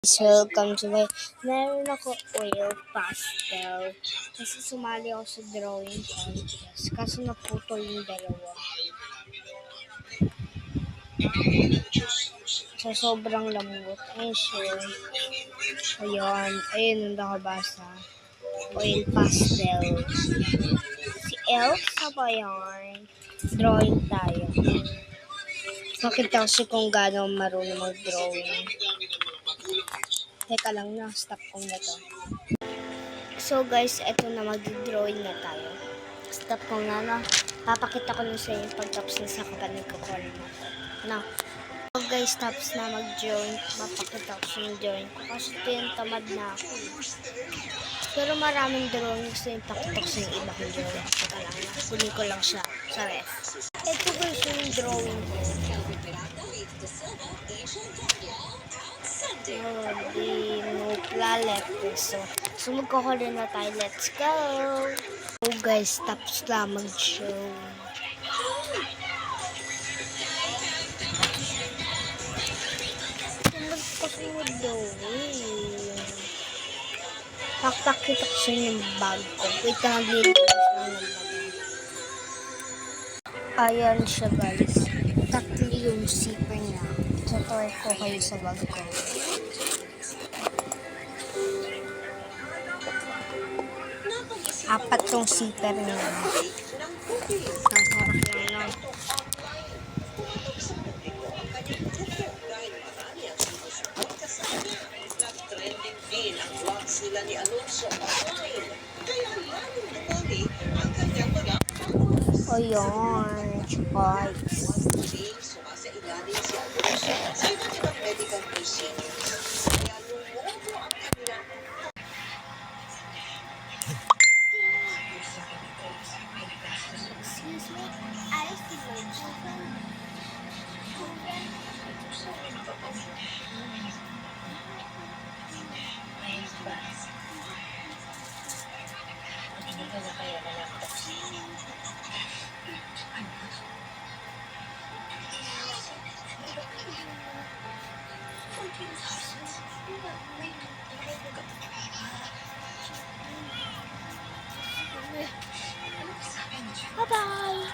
Welcome to my, meron ako oil pastel. Kasi sumali ako sa drawing contest. Kaso naputol yung dalawa. So, sobrang lambot. Ayun siya. Ayun. Ayun ang nakabasa. Oil pastel. Si Elsa ba yun? Drawing tayo. Nakita ko kung gaano marunong mag-drawing. Teka lang, na-stop ko na to. So guys, eto na, mag-drawing na tayo. Stop ko na, no? Papakita ko lang sa inyo pag-tapos na sa kapatid ko ko na. So guys, tapos na mag-drawing. Mapakita ko yung drawing ko. Kasi ito yung tamad na ako. Pero maraming drawing. Gusto yung pakita ko sa yung iba kong drawing. Teka lang, kunin ko lang siya sa ref. Ito guys yung drawing ko. No left. So magkakaroon na tayo. Let's go! So guys, tapos na mag-show. Magpasunod daw eh. Pakita ko sa yung bag ko. Wait na, naglilipas na ng bag. Ayan siya guys. Tatlo yung zipper niya. Tutor ko kayo sa bag ko. Apat tong zipper niya. Nasarap lang lang. Ayan, guys. Excuse me, I see my children. Bye-bye.